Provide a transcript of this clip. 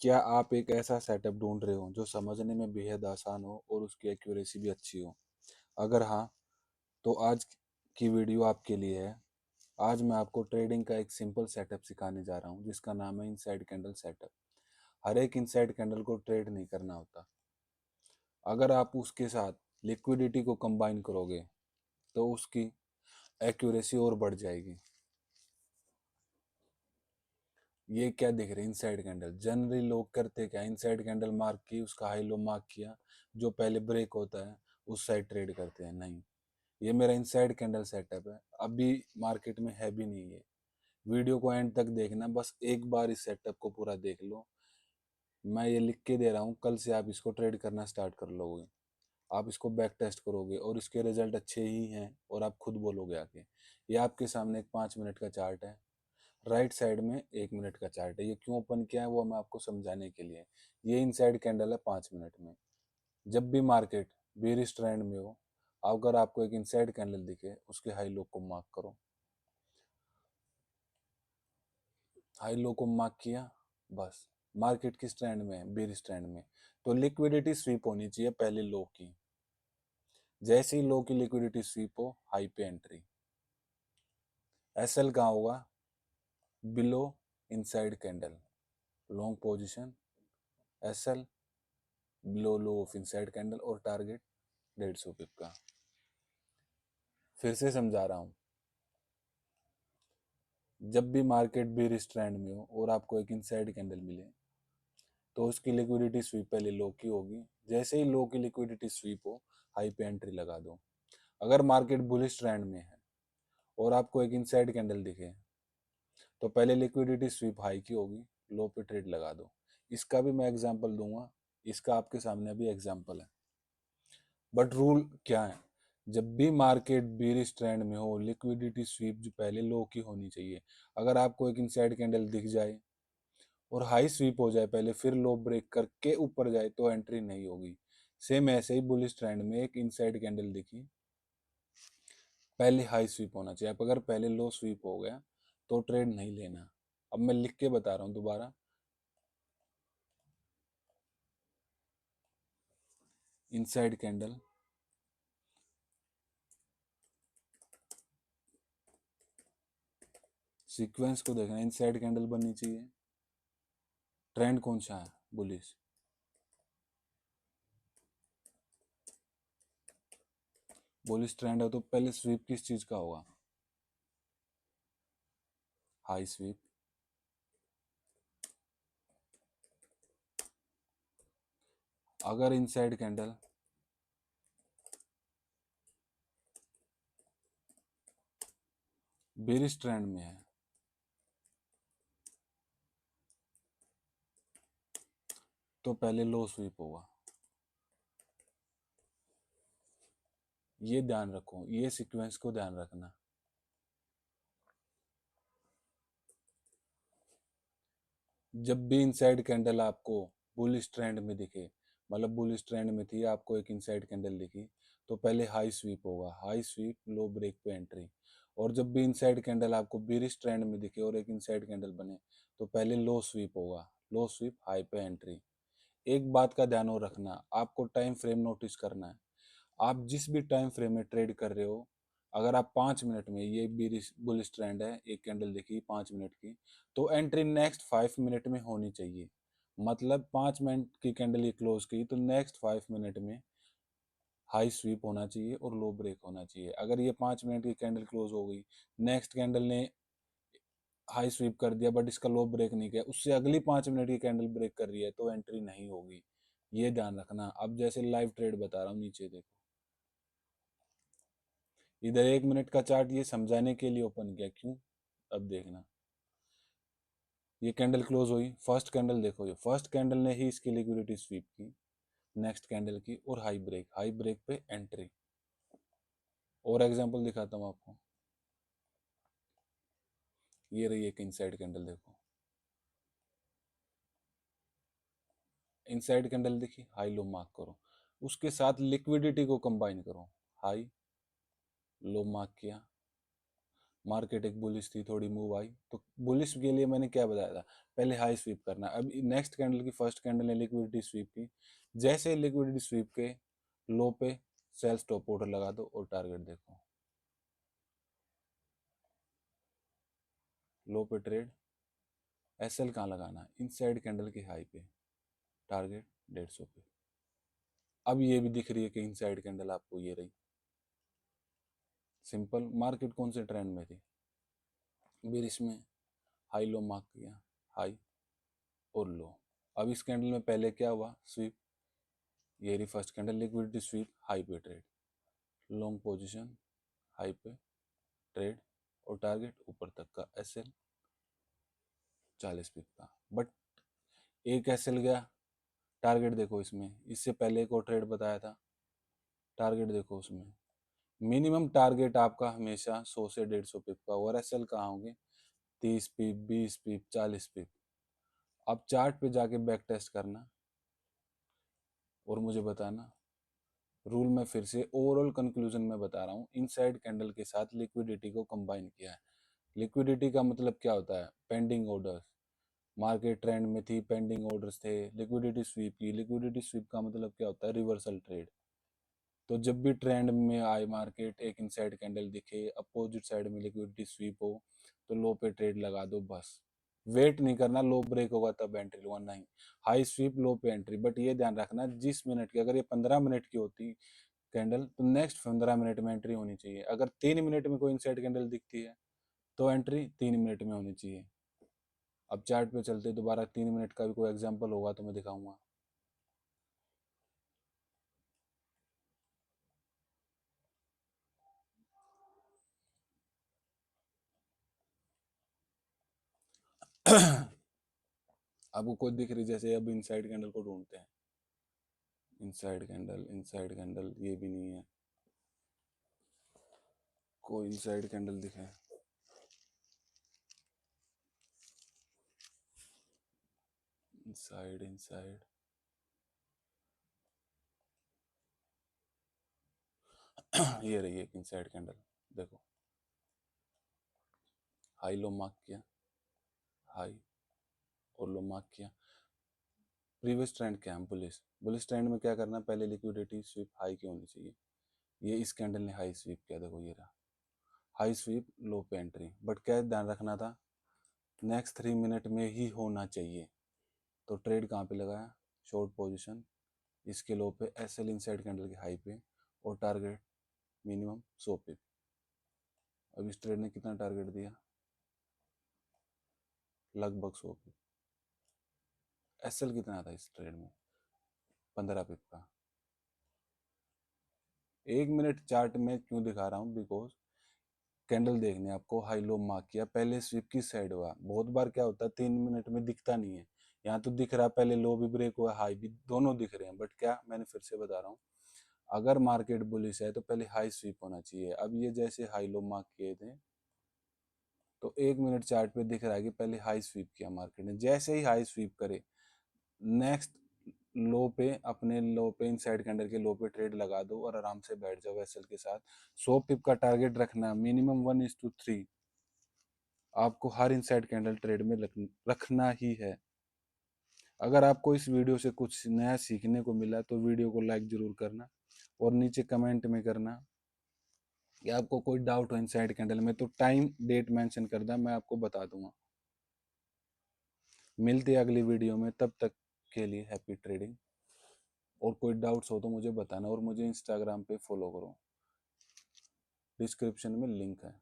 क्या आप एक ऐसा सेटअप ढूंढ रहे हो जो समझने में बेहद आसान हो और उसकी एक्यूरेसी भी अच्छी हो? अगर हाँ, तो आज की वीडियो आपके लिए है। आज मैं आपको ट्रेडिंग का एक सिंपल सेटअप सिखाने जा रहा हूँ जिसका नाम है इनसाइड कैंडल सेटअप। हर एक इनसाइड कैंडल को ट्रेड नहीं करना होता। अगर आप उसके साथ लिक्विडिटी को कंबाइन करोगे तो उसकी एक्यूरेसी और बढ़ जाएगी। ये क्या दिख रहा है? Inside candle. जनरली लोग करते क्या, इनसाइड कैंडल मार्क की, उसका हाई लो मार्क किया, जो पहले ब्रेक होता है उस साइड ट्रेड करते हैं। नहीं, ये मेरा इनसाइड कैंडल सेटअप है, अभी मार्केट में है भी नहीं है। वीडियो को एंड तक देखना, बस एक बार इस सेटअप को पूरा देख लो। मैं ये लिख के दे रहा हूँ, कल से आप इसको ट्रेड करना स्टार्ट कर लोगे। आप इसको बैक टेस्ट करोगे और इसके रिजल्ट अच्छे ही हैं और आप खुद बोलोगे आके। ये आपके सामने एक 5 मिनट का चार्ट है, राइट साइड में 1 मिनट का चार्ट है। ये क्यों ओपन किया है वो मैं आपको समझाने के लिए। ये इनसाइड कैंडल है 5 मिनट में। जब भी मार्केट बेरिश ट्रेंड में हो, अगर आपको एक इनसाइड कैंडल दिखे, उसके हाई लो को मार्क करो। हाई लो को मार्क किया, बस। मार्केट किस ट्रेंड में है? बेरिश ट्रेंड में। तो लिक्विडिटी स्वीप होनी चाहिए पहले लो की। जैसे ही लो की लिक्विडिटी स्वीप हो, हाई पे एंट्री। एसएल कहाँ होगा? Below inside candle. Long position SL below low of inside candle और टारगेट 150 पिप का। फिर से समझा रहा हूँ। जब भी मार्केट बेरिश ट्रेंड में हो और आपको एक इनसाइड कैंडल मिले, तो उसकी लिक्विडिटी स्वीप पहले लो की होगी। जैसे ही लो की लिक्विडिटी स्वीप हो, हाई पे एंट्री लगा दो। अगर मार्केट बुलिश ट्रेंड में है और आपको एक इनसाइड कैंडल दिखे, तो पहले लिक्विडिटी स्वीप हाई की होगी, लो पे ट्रेड लगा दो। इसका भी मैं एग्जांपल दूंगा, इसका आपके सामने भी एग्जांपल है। बट रूल क्या है? जब भी मार्केट बेरिश ट्रेंड में हो, लिक्विडिटी स्वीप जो पहले लो की होनी चाहिए। अगर आपको एक इनसाइड कैंडल दिख जाए और हाई स्वीप हो जाए पहले, फिर लो ब्रेक करके ऊपर जाए, तो एंट्री नहीं होगी। सेम ऐसे ही बुलिश ट्रेंड में एक इनसाइड कैंडल दिखी, पहले हाई स्वीप होना चाहिए। अब अगर पहले लो स्वीप हो गया तो ट्रेड नहीं लेना। अब मैं लिख के बता रहा हूँ दोबारा। इनसाइड कैंडल, सीक्वेंस को देखना, इनसाइड कैंडल बननी चाहिए। ट्रेंड कौन सा है? बुलिश। बुलिश ट्रेंड है तो पहले स्वीप किस चीज का होगा? High sweep. अगर इनसाइड कैंडल बेरिश ट्रेंड में है, तो पहले लो स्वीप होगा। ये ध्यान रखो, ये सीक्वेंस को ध्यान रखना। जब भी इनसाइड कैंडल आपको बुलिश ट्रेंड में दिखे, मतलब बुलिश ट्रेंड में थी, आपको एक इनसाइड कैंडल दिखी, तो पहले हाई स्वीप होगा। हाई स्वीप, लो ब्रेक पे एंट्री। और जब भी इनसाइड कैंडल आपको बेरिश ट्रेंड में दिखे और एक इनसाइड कैंडल बने, तो पहले लो स्वीप होगा। लो स्वीप, हाई पे एंट्री। एक बात का ध्यान और रखना, आपको टाइम फ्रेम नोटिस करना है। आप जिस भी टाइम फ्रेम में ट्रेड कर रहे हो, अगर आप 5 मिनट में, ये बेरिश बुलिश ट्रेंड है, एक कैंडल देखी 5 मिनट की, तो एंट्री नेक्स्ट 5 मिनट में होनी चाहिए। मतलब 5 मिनट की कैंडल ये क्लोज की, तो नेक्स्ट 5 मिनट में हाई स्वीप होना चाहिए और लो ब्रेक होना चाहिए। अगर ये 5 मिनट की कैंडल क्लोज हो गई, नेक्स्ट कैंडल ने हाई स्वीप कर दिया बट इसका लो ब्रेक नहीं किया, उससे अगली 5 मिनट की कैंडल ब्रेक कर रही है, तो एंट्री नहीं होगी। ये ध्यान रखना। अब जैसे लाइव ट्रेड बता रहा हूँ, नीचे देखो। इधर 1 मिनट का चार्ट ये समझाने के लिए ओपन किया, क्यों? अब देखना। ये कैंडल क्लोज हुई, फर्स्ट कैंडल देखो, ये फर्स्ट कैंडल ने ही इसकी लिक्विडिटी स्वीप की, नेक्स्ट कैंडल की, और हाई ब्रेक, हाई ब्रेक पे एंट्री। और एग्जांपल दिखाता हूँ आपको। ये रही एक इनसाइड कैंडल, देखो। इनसाइड कैंडल दिखी, हाई लो मार्क करो, उसके साथ लिक्विडिटी को कंबाइन करो। हाई लो मार्क किया, मार्केट एक बुलिश थी, थोड़ी मूव आई, तो बुलिश के लिए मैंने क्या बताया था, पहले हाई स्वीप करना। अब नेक्स्ट कैंडल की फर्स्ट कैंडल ने लिक्विडिटी स्वीप की, जैसे लिक्विडिटी स्वीप के लो पे सेल स्टॉप ऑर्डर लगा दो और टारगेट देखो, लो पे ट्रेड। एसएल कहाँ लगाना है, इनसाइड कैंडल की हाई पे, टारगेट 150 पे। अब ये भी दिख रही है कि इनसाइड कैंडल आपको ये रही, सिंपल। मार्केट कौन से ट्रेंड में थी, फिर इसमें हाई लो मार्क किया, हाई और लो। अब इस कैंडल में पहले क्या हुआ, स्वीप, ये रही first candle, liquidity SVEEP, high पे ट्रेड, लॉन्ग पोजीशन, हाई पे ट्रेड और टारगेट ऊपर तक का एसएल 40 पिप का। बट एक एसएल गया, टारगेट देखो इसमें, इससे पहले एक और ट्रेड बताया था, टारगेट देखो उसमें, मिनिमम टारगेट आपका हमेशा 100 से 150 पिप का, और एसएल कहाँ होंगे, 30 पिप, 20 पिप, 40 पिप। अब चार्ट पे जाके बैक टेस्ट करना और मुझे बताना। रूल में फिर से ओवरऑल कंक्लूजन में बता रहा हूँ, इनसाइड कैंडल के साथ लिक्विडिटी को कंबाइन किया है। लिक्विडिटी का मतलब क्या होता है, पेंडिंग ऑर्डर्स, मार्केट ट्रेंड में थी, पेंडिंग ऑर्डर्स थे, लिक्विडिटी स्वीप की। लिक्विडिटी स्वीप का मतलब क्या होता है, रिवर्सल ट्रेड। तो जब भी ट्रेंड में आए मार्केट, एक इनसाइड कैंडल दिखे, अपोजिट साइड में लिक्विडिटी स्वीप हो, तो लो पे ट्रेड लगा दो बस। वेट नहीं करना लो ब्रेक होगा तब एंट्री लो, नहीं, हाई स्वीप लो पे एंट्री। बट ये ध्यान रखना, जिस मिनट की, अगर ये 15 मिनट की होती कैंडल तो नेक्स्ट 15 मिनट में एंट्री होनी चाहिए। अगर 3 मिनट में कोई इनसाइड कैंडल दिखती है तो एंट्री 3 मिनट में होनी चाहिए। अब चार्ट पे चलते, दोबारा 3 मिनट का भी कोई एग्जांपल होगा तो मैं दिखाऊंगा। आपको कोई दिख रही, जैसे अब इनसाइड कैंडल को ढूंढते हैं, इनसाइड कैंडल, इनसाइड कैंडल, ये भी नहीं है, कोई इनसाइड कैंडल दिखे, इनसाइड, इनसाइड, ये रही एक इनसाइड कैंडल, देखो, हाई लो मार्क किया, हाई और लो मार्क किया। प्रीवियस ट्रेंड क्या है, बुलिश। बुलिश ट्रेंड में क्या करना, पहले लिक्विडिटी स्वीप हाई की होनी चाहिए। ये इस कैंडल ने हाई स्वीप किया, देखो ये रहा हाई स्वीप, लो पे एंट्री। बट क्या ध्यान रखना था, नेक्स्ट 3 मिनट में ही होना चाहिए। तो ट्रेड कहाँ पे लगाया, शॉर्ट पोजीशन, इसके लो पे, एसएल इनसाइड कैंडल के हाई पे, और टारगेट मिनिमम 100 पे। अब इस ट्रेड ने कितना टारगेट दिया, लगभग 100 पे। एसएल कितना था इस ट्रेड में, 15 पिप का। 1 मिनट चार्ट में क्यों दिखा रहा हूँ, बिकॉज कैंडल देखने आपको, हाई लो मार्क किया, पहले स्विप की साइड हुआ। बहुत बार क्या होता है, 3 मिनट में दिखता नहीं है। यहाँ तो दिख रहा है, पहले लो भी ब्रेक हुआ, हाई भी, दोनों दिख रहे हैं। बट क्या, मैंने फिर से बता रहा हूँ, अगर मार्केट बुलिश है तो पहले हाई स्वीप होना चाहिए। अब ये जैसे हाई लो मार्क किए थे, तो 1 मिनट चार्ट पे दिख रहा है कि पहले हाई स्वीप किया मार्केट ने। जैसे ही हाई स्वीप करे, नेक्स्ट लो पे, अपने लो पे, इनसाइड कैंडल के लो पे ट्रेड लगा दो और आराम से बैठ जाओ एसएल के साथ। 100 पिप का टारगेट रखना, मिनिमम 1:3 आपको हर इनसाइड कैंडल ट्रेड में रखना ही है। अगर आपको इस वीडियो से कुछ नया सीखने को मिला तो वीडियो को लाइक जरूर करना, और नीचे कमेंट में करना कि आपको कोई डाउट हो इनसाइड कैंडल में, तो टाइम डेट मेंशन कर दें, मैं आपको बता दूंगा। मिलते हैं अगली वीडियो में, तब तक के लिए हैप्पी ट्रेडिंग। और कोई डाउट्स हो तो मुझे बताना, और मुझे इंस्टाग्राम पे फॉलो करो, डिस्क्रिप्शन में लिंक है।